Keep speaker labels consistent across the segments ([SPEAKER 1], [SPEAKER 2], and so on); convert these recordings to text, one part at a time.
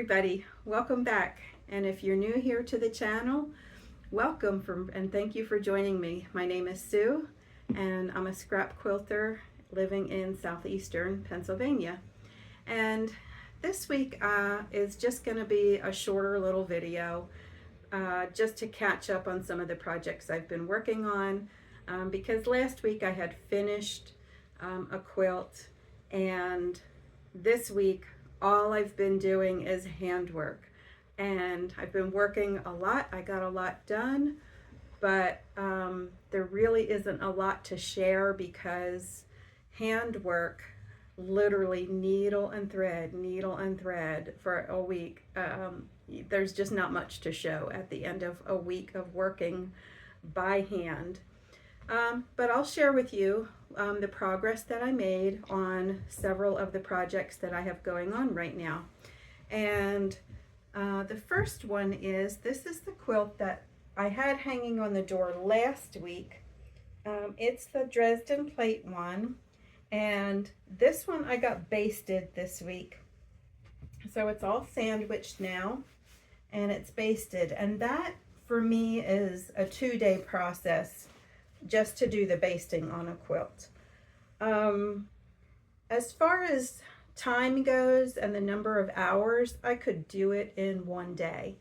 [SPEAKER 1] everybody, welcome back. And if you're new here to the channel, welcome and thank you for joining me. My name is Sue and I'm a scrap quilter living in southeastern Pennsylvania. And this week is just going to be a shorter little video just to catch up on some of the projects I've been working on because last week I had finished a quilt, and this week all I've been doing is handwork, and I've been working a lot. I got a lot done, but there really isn't a lot to share because handwork, literally needle and thread for a week. There's just not much to show at the end of a week of working by hand. But I'll share with you the progress that I made on several of the projects that I have going on right now. And the first one is, this is the quilt that I had hanging on the door last week. It's the Dresden Plate one, and this one I got basted this week. So it's all sandwiched now and it's basted, and that for me is a 2-day process just to do the basting on a quilt. As far as time goes and the number of hours, I could do it in 1 day.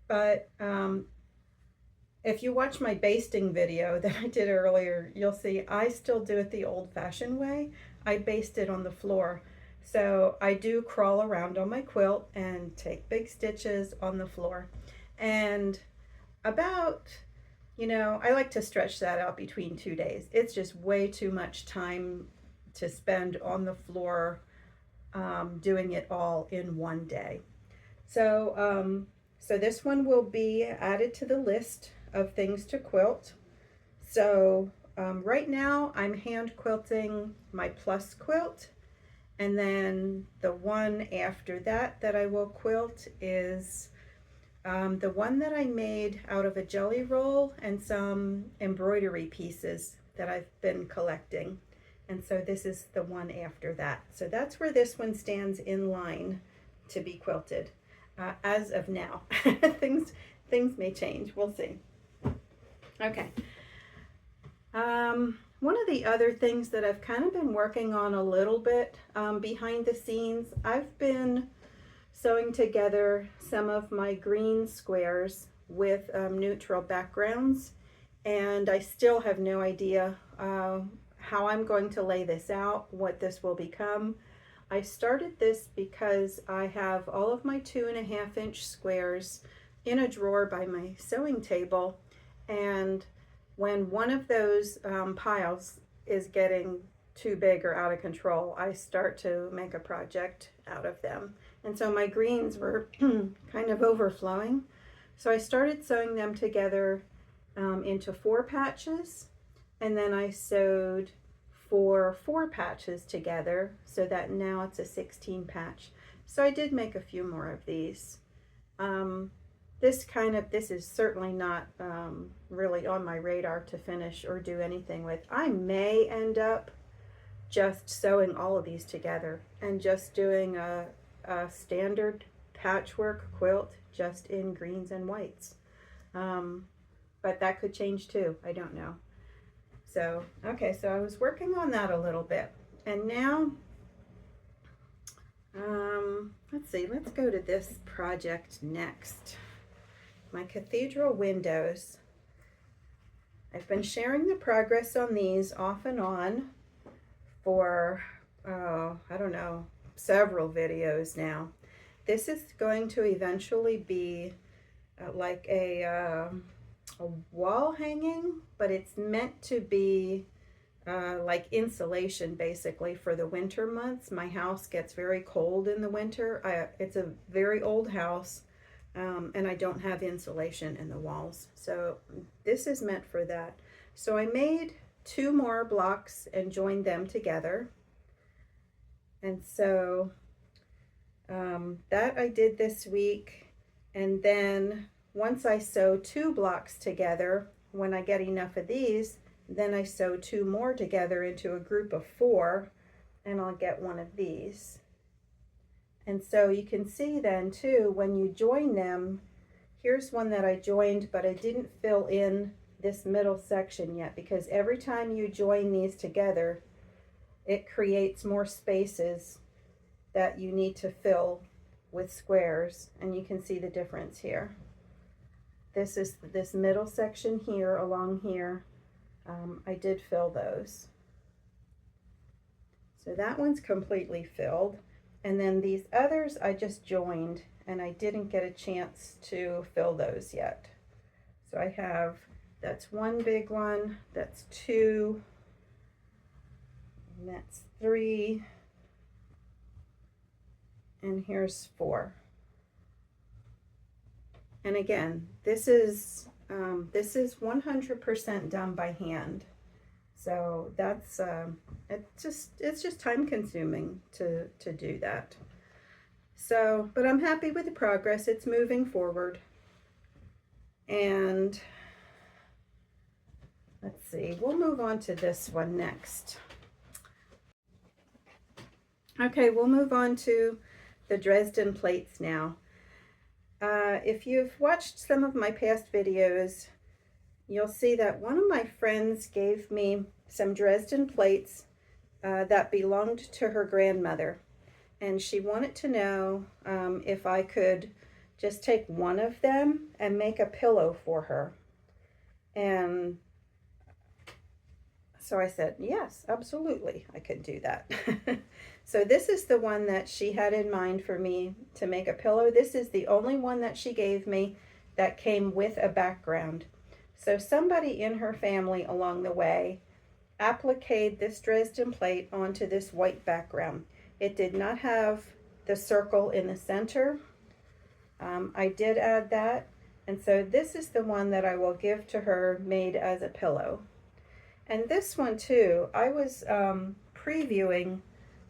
[SPEAKER 1] But if you watch my basting video that I did earlier, you'll see I still do it the old-fashioned way. I baste it on the floor. So I do crawl around on my quilt and take big stitches on the floor. And about, I like to stretch that out between 2 days. It's just way too much time to spend on the floor doing it all in 1 day. So, so this one will be added to the list of things to quilt. So right now I'm hand quilting my plus quilt, and then the one after that I will quilt is the one that I made out of a jelly roll and some embroidery pieces that I've been collecting. And so this is the one after that. So that's where this one stands in line to be quilted as of now. Things may change. We'll see. Okay. One of the other things that I've kind of been working on a little bit behind the scenes, I've been sewing together some of my green squares with neutral backgrounds, and I still have no idea how I'm going to lay this out, what this will become. I started this because I have all of my 2.5-inch squares in a drawer by my sewing table, and when one of those piles is getting too big or out of control, I start to make a project out of them. And so my greens were kind of overflowing. So I started sewing them together into 4 patches, and then I sewed for 4 patches together so that now it's a 16 patch. So I did make a few more of these. This is certainly not really on my radar to finish or do anything with. I may end up just sewing all of these together and just doing a standard patchwork quilt just in greens and whites. But that could change too. I don't know. So, okay, so I was working on that a little bit. And now, let's see, let's go to this project next. My Cathedral Windows. I've been sharing the progress on these off and on for, I don't know, several videos now. This is going to eventually be like a wall hanging, but it's meant to be like insulation basically for the winter months. My house gets very cold in the winter. It's a very old house, and I don't have insulation in the walls. So this is meant for that. So I made 2 more blocks and joined them together. And so that I did this week. And then once I sew 2 blocks together, when I get enough of these, then I sew 2 more together into a group of 4, and I'll get one of these. And so you can see then too, when you join them, here's one that I joined, but I didn't fill in this middle section yet, because every time you join these together, it creates more spaces that you need to fill with squares, and you can see the difference here. This is this middle section here, along here, I did fill those. So that one's completely filled. And then these others I just joined, and I didn't get a chance to fill those yet. So I have, that's one big one, that's two, and that's three, and here's four. And again, this is 100% done by hand. So that's it's just time consuming to do that. So, but I'm happy with the progress. It's moving forward. And let's see, we'll move on to this one next. Okay, we'll move on to the Dresden plates now. If you've watched some of my past videos, you'll see that one of my friends gave me some Dresden plates that belonged to her grandmother. And she wanted to know if I could just take one of them and make a pillow for her. And so I said, yes, absolutely, I could do that. So this is the one that she had in mind for me to make a pillow. This is the only one that she gave me that came with a background. So somebody in her family along the way appliqued this Dresden plate onto this white background. It did not have the circle in the center. I did add that. And so this is the one that I will give to her made as a pillow. And this one too, I was previewing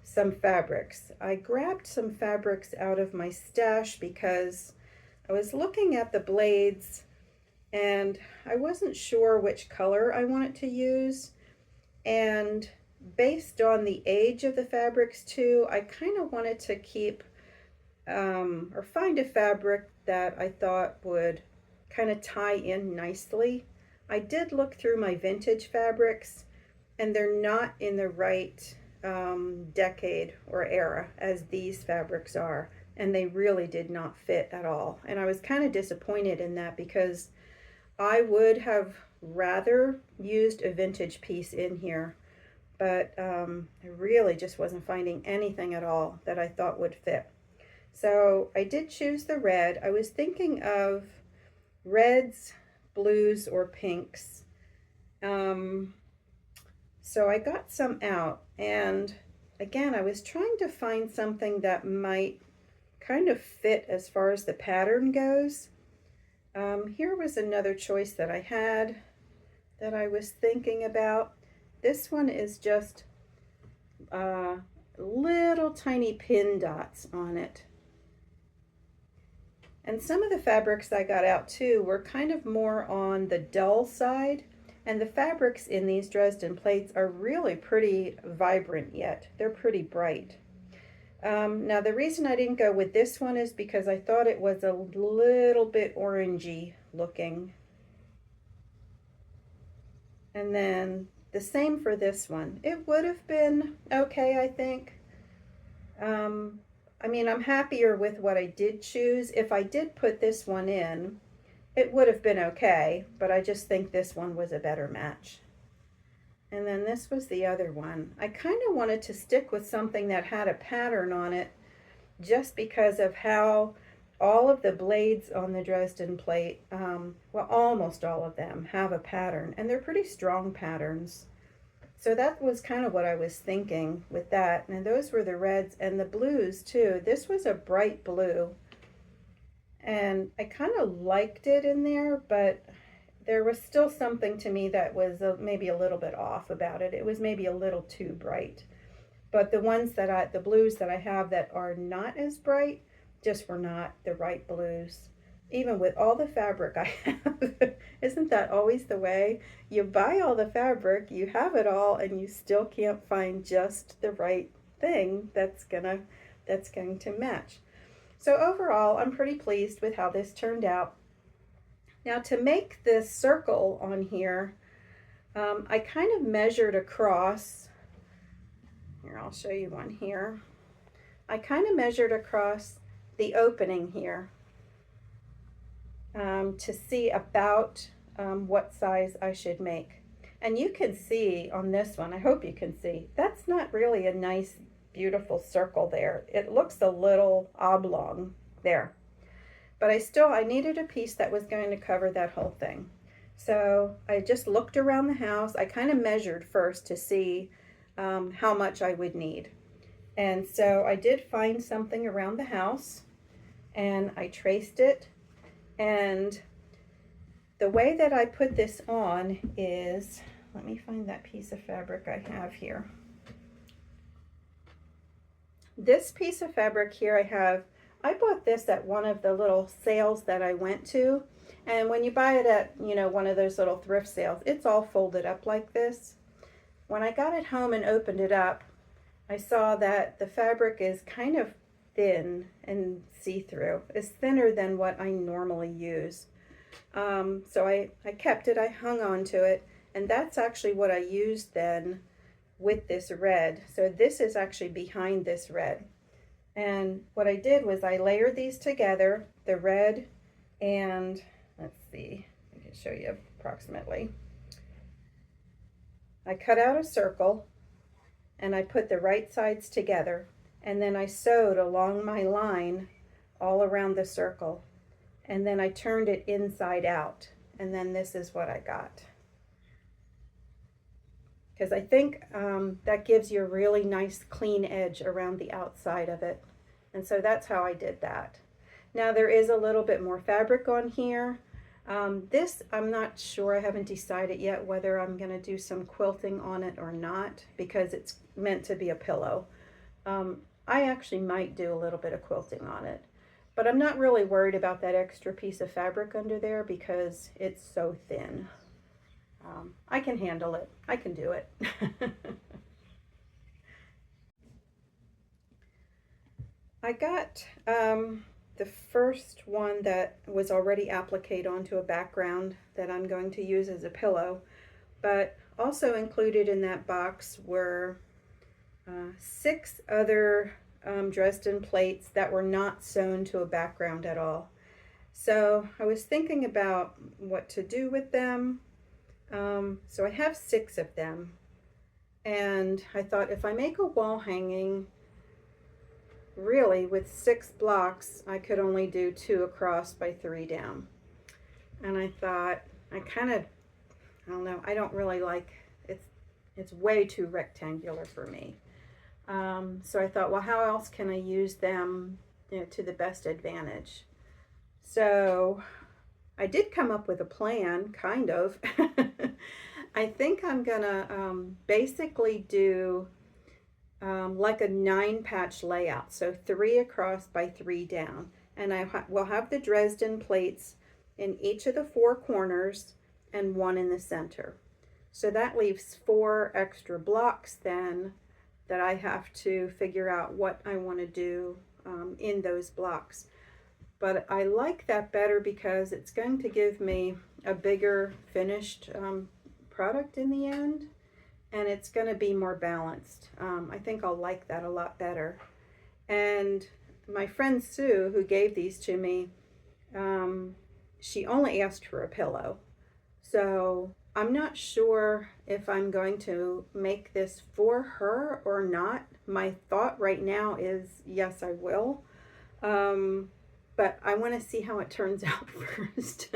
[SPEAKER 1] some fabrics. I grabbed some fabrics out of my stash because I was looking at the blades and I wasn't sure which color I wanted to use. And based on the age of the fabrics too, I kind of wanted to keep or find a fabric that I thought would kind of tie in nicely. I did look through my vintage fabrics, and they're not in the right decade or era as these fabrics are, and they really did not fit at all. And I was kind of disappointed in that, because I would have rather used a vintage piece in here, but I really just wasn't finding anything at all that I thought would fit. So I did choose the red. I was thinking of reds, blues, or pinks. So I got some out, and again, I was trying to find something that might kind of fit as far as the pattern goes. Here was another choice that I had that I was thinking about. This one is just little tiny pin dots on it. And some of the fabrics I got out too were kind of more on the dull side. And the fabrics in these Dresden plates are really pretty vibrant yet. They're pretty bright. Now the reason I didn't go with this one is because I thought it was a little bit orangey looking. And then the same for this one. It would have been okay, I think. I mean, I'm happier with what I did choose. If I did put this one in, it would have been okay, but I just think this one was a better match. And then this was the other one. I kind of wanted to stick with something that had a pattern on it, just because of how all of the blades on the Dresden plate, well, almost all of them have a pattern, and they're pretty strong patterns. So that was kind of what I was thinking with that. And those were the reds and the blues too. This was a bright blue, and I kind of liked it in there, but there was still something to me that was maybe a little bit off about it. It was maybe a little too bright. But the ones that the blues that I have that are not as bright, just were not the right blues. Even with all the fabric I have, isn't that always the way? You buy all the fabric, you have it all, and you still can't find just the right thing that's gonna that's going to match. So overall, I'm pretty pleased with how this turned out. Now to make this circle on here, I kind of measured across. Here, I'll show you one here. I kind of measured across the opening here to see about what size I should make. And you can see on this one, I hope you can see, that's not really a nice, beautiful circle there. It looks a little oblong there. But I needed a piece that was going to cover that whole thing. So I just looked around the house. I kind of measured first to see how much I would need. And so I did find something around the house and I traced it. And the way that I put this on is, let me find that piece of fabric I have here. This piece of fabric here I bought this at one of the little sales that I went to. And when you buy it at, one of those little thrift sales, it's all folded up like this. When I got it home and opened it up, I saw that the fabric is kind of thin and see-through. It's thinner than what I normally use. So I kept it, I hung on to it, and that's actually what I used then with this red. So this is actually behind this red. And what I did was I layered these together, the red and, let's see, I can show you approximately. I cut out a circle and I put the right sides together, and then I sewed along my line all around the circle, and then I turned it inside out, and then this is what I got. Because I think that gives you a really nice clean edge around the outside of it. And so that's how I did that. Now there is a little bit more fabric on here. This, I'm not sure, I haven't decided yet whether I'm going to do some quilting on it or not, because it's meant to be a pillow. I actually might do a little bit of quilting on it, but I'm not really worried about that extra piece of fabric under there because it's so thin. I can handle it. I can do it. I got the first one that was already appliqued onto a background that I'm going to use as a pillow, but also included in that box were 6 other Dresden plates that were not sewn to a background at all. So I was thinking about what to do with them. So I have 6 of them, and I thought if I make a wall hanging, really with 6 blocks I could only do 2 across by 3 down. And I thought, I don't know, I don't really like it's way too rectangular for me. So I thought, well, how else can I use them, to the best advantage? So I did come up with a plan, kind of. I think I'm gonna basically do like a 9-patch layout, so 3 across by 3 down, and I will have the Dresden plates in each of the 4 corners and 1 in the center. So that leaves 4 extra blocks then that I have to figure out what I want to do in those blocks. But I like that better because it's going to give me a bigger finished product in the end, and it's going to be more balanced. I think I'll like that a lot better. And my friend Sue, who gave these to me, she only asked for a pillow. So I'm not sure if I'm going to make this for her or not. My thought right now is yes, I will. But I want to see how it turns out first.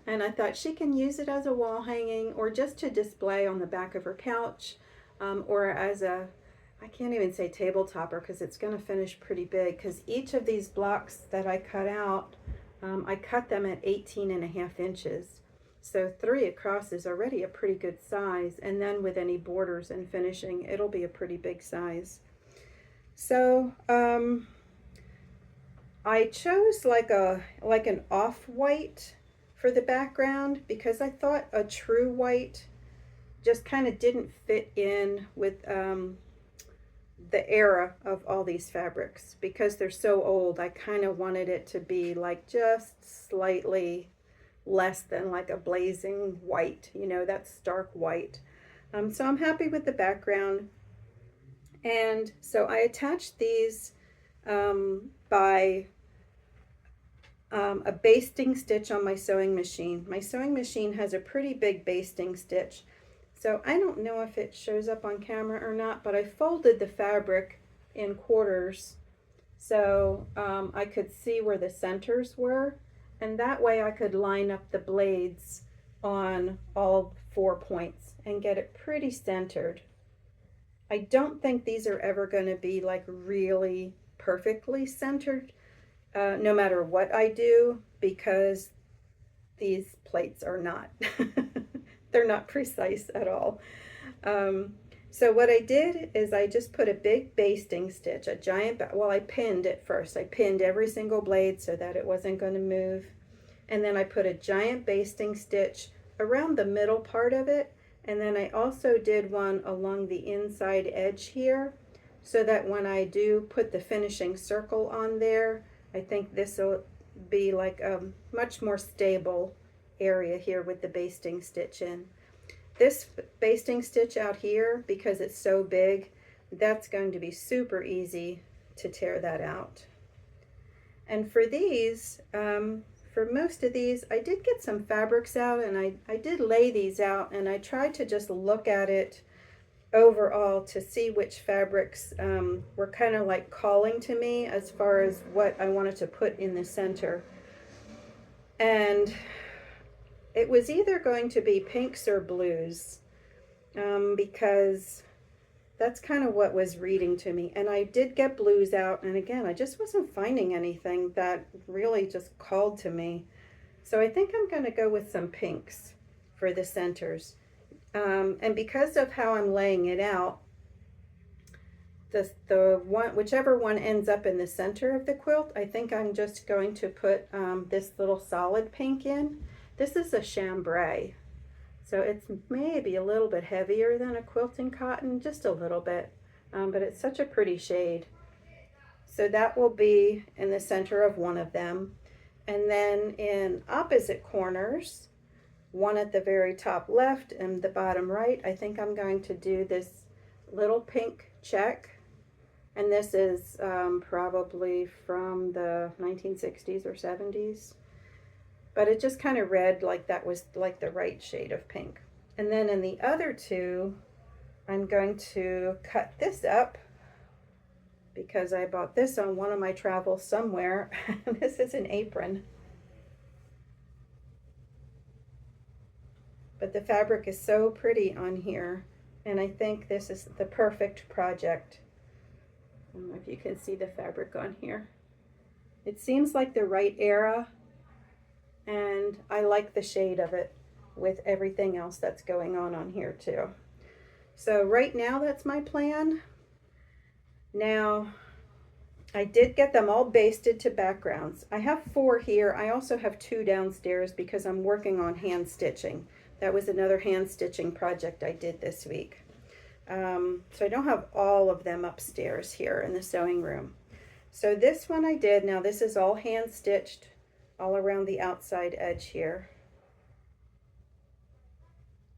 [SPEAKER 1] And I thought she can use it as a wall hanging, or just to display on the back of her couch, or as a, I can't even say table topper because it's going to finish pretty big, because each of these blocks that I cut out, I cut them at 18.5 inches. So 3 across is already a pretty good size, and then with any borders and finishing, it'll be a pretty big size. So I chose like an off-white for the background because I thought a true white just kind of didn't fit in with the era of all these fabrics. Because they're so old, I kind of wanted it to be like just slightly less than like a blazing white, you know, that stark white. So I'm happy with the background. And so I attached these by a basting stitch on my sewing machine. My sewing machine has a pretty big basting stitch. So I don't know if it shows up on camera or not, but I folded the fabric in quarters so I could see where the centers were, and that way I could line up the blades on all 4 points and get it pretty centered. I don't think these are ever going to be like really perfectly centered, no matter what I do, because these plates are not. They're not precise at all. So what I did is I just put a big basting stitch, a giant, well, I pinned it first. I pinned every single blade so that it wasn't going to move. And then I put a giant basting stitch around the middle part of it. And then I also did one along the inside edge here, so that when I do put the finishing circle on there, I think this will be like a much more stable area here with the basting stitch in. This basting stitch out here, because it's so big, that's going to be super easy to tear that out. And for these, for most of these, I did get some fabrics out, and I did lay these out, and I tried to just look at it overall to see which fabrics were kind of like calling to me as far as what I wanted to put in the center. And it was either going to be pinks or blues, because that's kind of what was reading to me. And I did get blues out, and again, I just wasn't finding anything that really just called to me. So I think I'm going to go with some pinks for the centers. And because of how I'm laying it out, whichever one ends up in the center of the quilt, I think I'm just going to put this little solid pink in. This is a chambray, so it's maybe a little bit heavier than a quilting cotton, just a little bit, but it's such a pretty shade. So that will be in the center of one of them. And then in opposite corners, one at the very top left and the bottom right, I think I'm going to do this little pink check. And this is probably from the 1960s or 70s. But it just kind of read like that was like the right shade of pink. And then in the other two, I'm going to cut this up because I bought this on one of my travels somewhere. This is an apron. But the fabric is so pretty on here, and I think this is the perfect project. I don't know if you can see the fabric on here. It seems like the right era, and I like the shade of it with everything else that's going on here too. So right now that's my plan. Now I did get them all basted to backgrounds. I have 4 here. I also have 2 downstairs because I'm working on hand stitching. That was another hand stitching project I did this week. So I don't have all of them upstairs here in the sewing room. So this one I did. Now this is all hand stitched all around the outside edge here.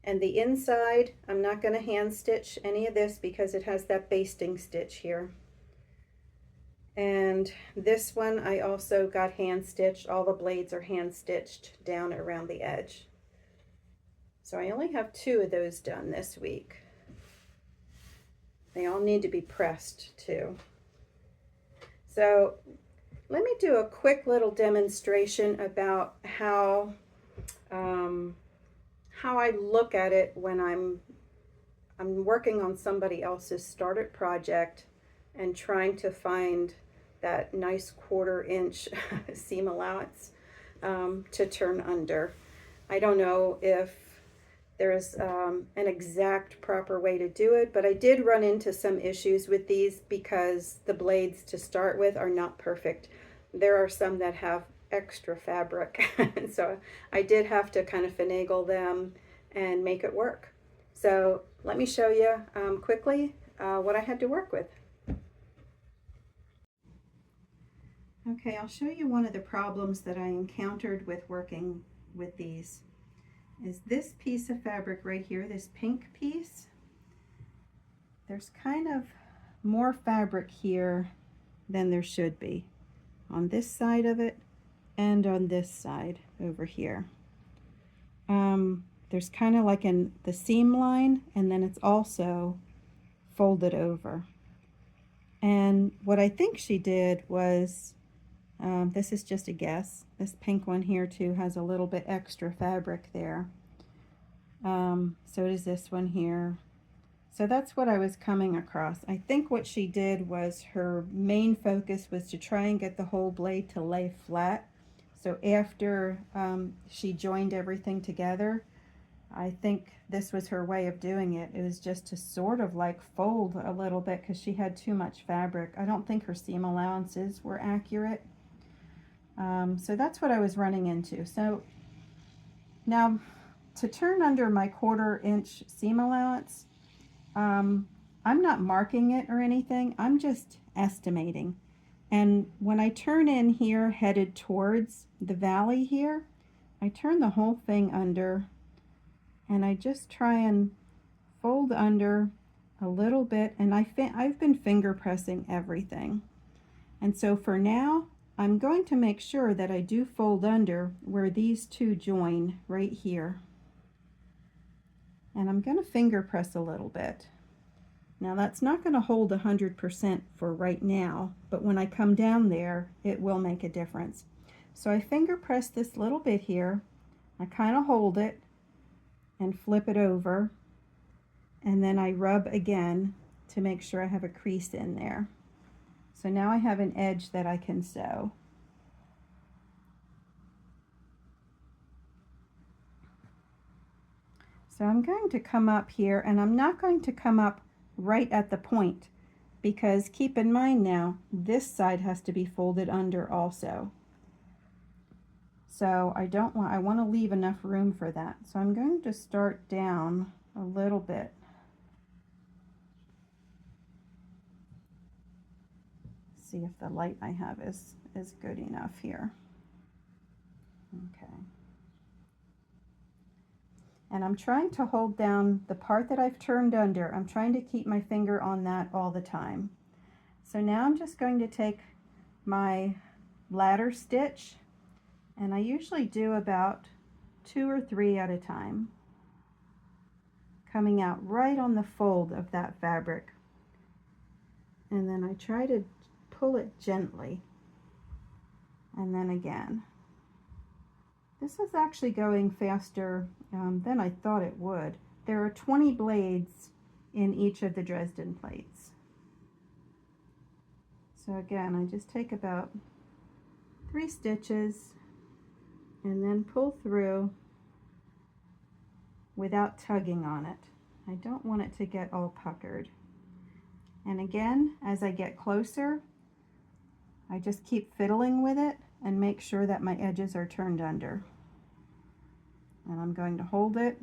[SPEAKER 1] And the inside, I'm not going to hand stitch any of this because it has that basting stitch here. And this one I also got hand stitched. All the blades are hand stitched down around the edge. So I only have 2 of those done this week. They all need to be pressed too. So let me do a quick little demonstration about how I look at it when I'm working on somebody else's started project and trying to find that nice 1/4 inch seam allowance to turn under. I don't know if there's an exact proper way to do it, but I did run into some issues with these because the blades to start with are not perfect. There are some that have extra fabric, and so I did have to kind of finagle them and make it work. So let me show you quickly what I had to work with. Okay, I'll show you one of the problems that I encountered with working with these. Is this piece of fabric right here, this pink piece. There's kind of more fabric here than there should be on this side of it and on this side over here. There's kind of like in the seam line, and then it's also folded over. And what I think she did was, this is just a guess, this pink one here too has a little bit extra fabric there. So does this one here. So that's what I was coming across. I think what she did was her main focus was to try and get the whole blade to lay flat. So after she joined everything together, I think this was her way of doing it. It was just to sort of like fold a little bit because she had too much fabric. I don't think her seam allowances were accurate. So that's what I was running into. So now to turn under my 1/4 inch seam allowance, I'm not marking it or anything. I'm just estimating. And when I turn in here headed towards the valley here, I turn the whole thing under and I just try and fold under a little bit, and I've been finger pressing everything. And so for now, I'm going to make sure that I do fold under where these two join right here. And I'm going to finger press a little bit. Now that's not going to hold 100% for right now, but when I come down there, it will make a difference. So I finger press this little bit here. I kind of hold it and flip it over, and then I rub again to make sure I have a crease in there. So now I have an edge that I can sew. So I'm going to come up here, and I'm not going to come up right at the point, because keep in mind now, this side has to be folded under also. So I want to leave enough room for that. So I'm going to start down a little bit. See if the light I have is good enough here. Okay. And I'm trying to hold down the part that I've turned under. I'm trying to keep my finger on that all the time. So now I'm just going to take my ladder stitch, and I usually do about 2 or 3 at a time, coming out right on the fold of that fabric. And then I try to pull it gently, and then again. This is actually going faster than I thought it would. There are 20 blades in each of the Dresden plates. So again, I just take about 3 stitches and then pull through without tugging on it. I don't want it to get all puckered. And again, as I get closer, I just keep fiddling with it and make sure that my edges are turned under. And I'm going to hold it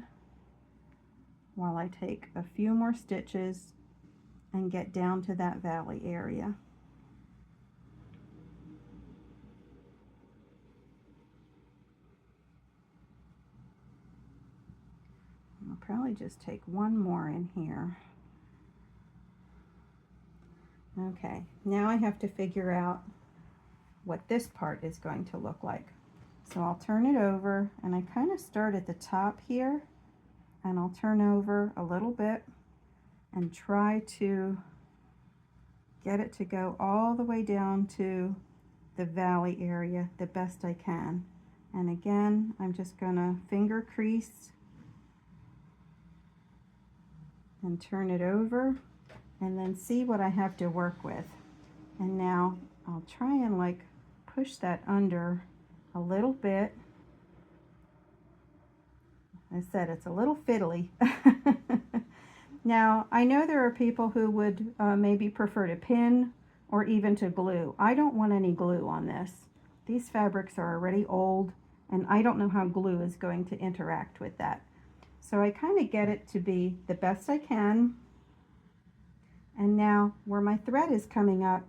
[SPEAKER 1] while I take a few more stitches and get down to that valley area. I'll probably just take one more in here. Okay, now I have to figure out what this part is going to look like. So I'll turn it over, and I kind of start at the top here, and I'll turn over a little bit and try to get it to go all the way down to the valley area the best I can. And again, I'm just going to finger crease and turn it over, and then see what I have to work with. And now I'll try and like push that under a little bit. I said it's a little fiddly. Now I know there are people who would maybe prefer to pin or even to glue. I don't want any glue on this. These fabrics are already old, and I don't know how glue is going to interact with that. So I kind of get it to be the best I can. And now where my thread is coming up,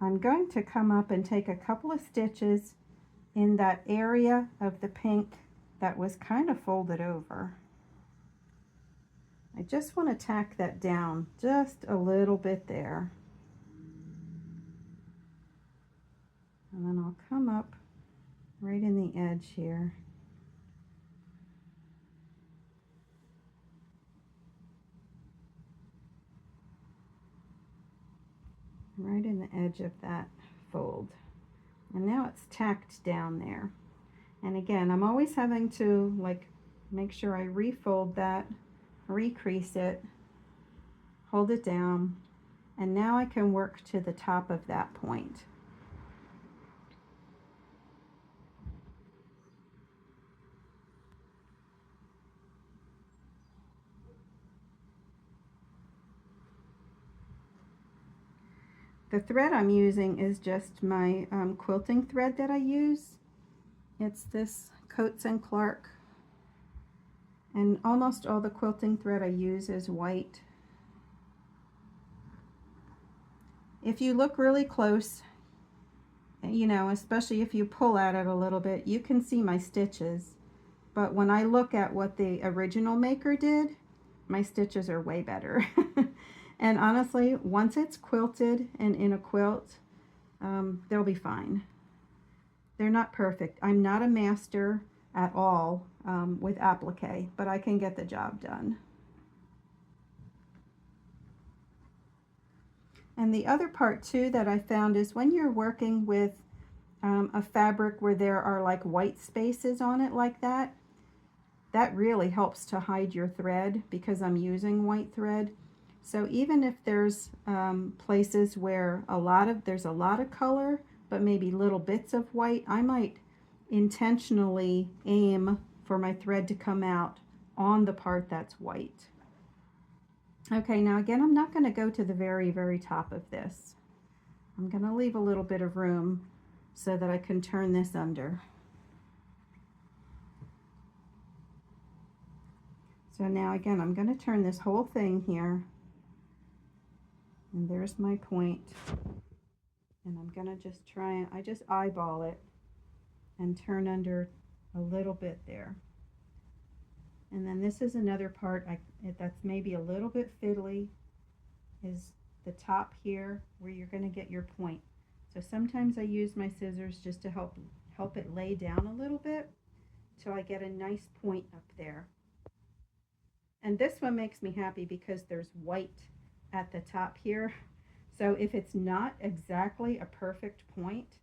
[SPEAKER 1] I'm going to come up and take a couple of stitches in that area of the pink that was kind of folded over. I just want to tack that down just a little bit there. And then I'll come up right in the edge here. Right in the edge of that fold. And now it's tacked down there. And again, I'm always having to like make sure I refold that, recrease it, hold it down, and now I can work to the top of that point. The thread I'm using is just my quilting thread that I use. It's this Coats and Clark, and almost all the quilting thread I use is white. If you look really close, you know, especially if you pull at it a little bit, you can see my stitches. But when I look at what the original maker did, my stitches are way better. And honestly, once it's quilted and in a quilt, they'll be fine. They're not perfect. I'm not a master at all with applique, but I can get the job done. And the other part too that I found is when you're working with a fabric where there are like white spaces on it like that, that really helps to hide your thread because I'm using white thread. So even if there's places where there's a lot of color, but maybe little bits of white, I might intentionally aim for my thread to come out on the part that's white. Okay, now again, I'm not going to go to the very, very top of this. I'm going to leave a little bit of room so that I can turn this under. So now again, I'm going to turn this whole thing here. And there's my point. And I'm going to just I just eyeball it and turn under a little bit there. And then this is another part that's maybe a little bit fiddly, is the top here where you're going to get your point. So sometimes I use my scissors just to help it lay down a little bit till I get a nice point up there. And this one makes me happy because there's white at the top here. So if it's not exactly a perfect point,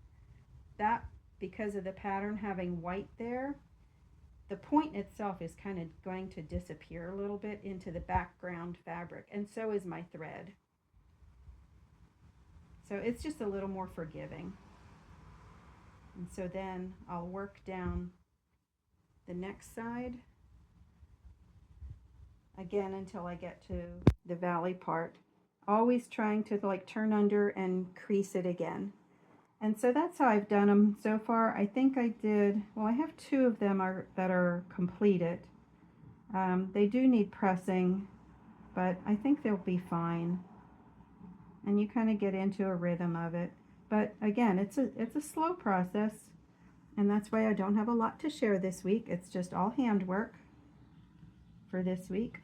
[SPEAKER 1] that, because of the pattern having white there, the point itself is kind of going to disappear a little bit into the background fabric, and so is my thread. So it's just a little more forgiving. And so then I'll work down the next side again until I get to the valley part, always trying to like turn under and crease it again. And so that's how I've done them so far. I think I did, well, I have 2 of them that are completed. They do need pressing, but I think they'll be fine. And you kind of get into a rhythm of it. But again, it's a slow process, and that's why I don't have a lot to share this week. It's just all handwork for this week.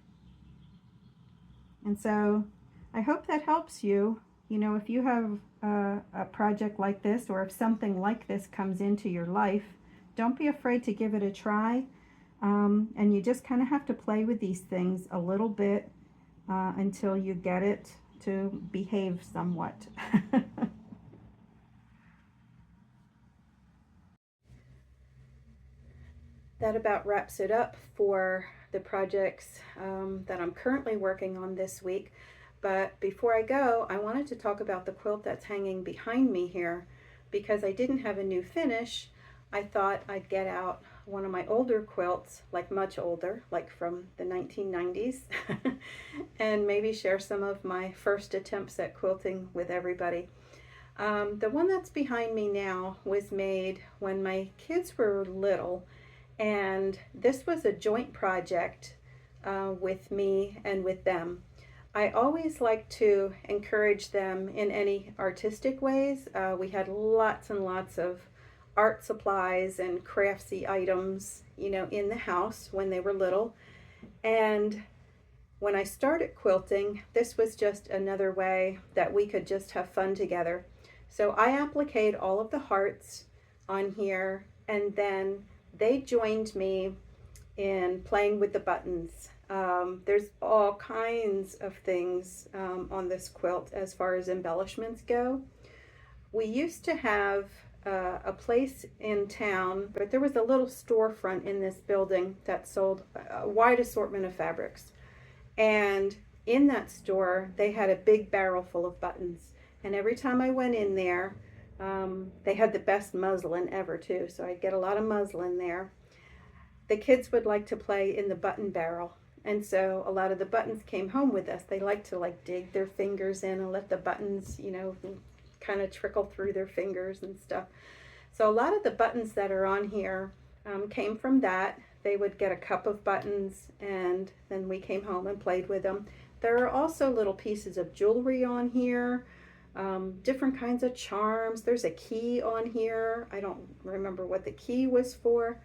[SPEAKER 1] And so I hope that helps you. You know, if you have a project like this, or if something like this comes into your life, don't be afraid to give it a try. And you just kind of have to play with these things a little bit until you get it to behave somewhat. That about wraps it up for the projects that I'm currently working on this week. But before I go, I wanted to talk about the quilt that's hanging behind me here. Because I didn't have a new finish, I thought I'd get out one of my older quilts, like much older, like from the 1990s, and maybe share some of my first attempts at quilting with everybody. The one that's behind me now was made when my kids were little, and this was a joint project with me and with them. I always like to encourage them in any artistic ways. We had lots and lots of art supplies and craftsy items, you know, in the house when they were little. And when I started quilting, this was just another way that we could just have fun together. So I appliqued all of the hearts on here, and then they joined me in playing with the buttons. There's all kinds of things on this quilt as far as embellishments go. We used to have a place in town, but there was a little storefront in this building that sold a wide assortment of fabrics. And in that store, they had a big barrel full of buttons. And every time I went in there, they had the best muslin ever too. So I'd get a lot of muslin there. The kids would like to play in the button barrel. And so a lot of the buttons came home with us. They like to like dig their fingers in and let the buttons, you know, kind of trickle through their fingers and stuff. So a lot of the buttons that are on here came from that. They would get a cup of buttons and then we came home and played with them. There are also little pieces of jewelry on here, different kinds of charms. There's a key on here. I don't remember what the key was for.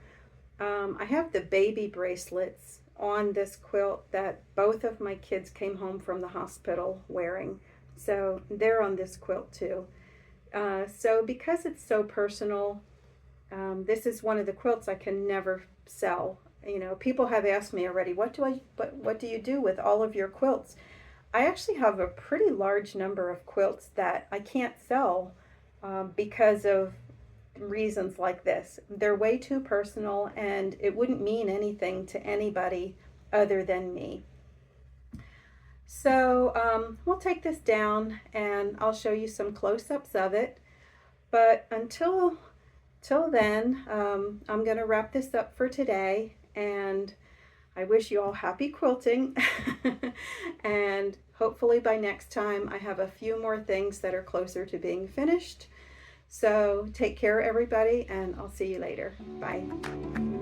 [SPEAKER 1] I have the baby bracelets on this quilt that both of my kids came home from the hospital wearing. So they're on this quilt too. So because it's so personal, this is one of the quilts I can never sell. You know, people have asked me already, what do you do with all of your quilts? I actually have a pretty large number of quilts that I can't sell because of reasons like this. They're way too personal and it wouldn't mean anything to anybody other than me. So we'll take this down and I'll show you some close-ups of it. But till then, I'm going to wrap this up for today, and I wish you all happy quilting. And hopefully by next time I have a few more things that are closer to being finished. So take care, everybody, and I'll see you later. Bye.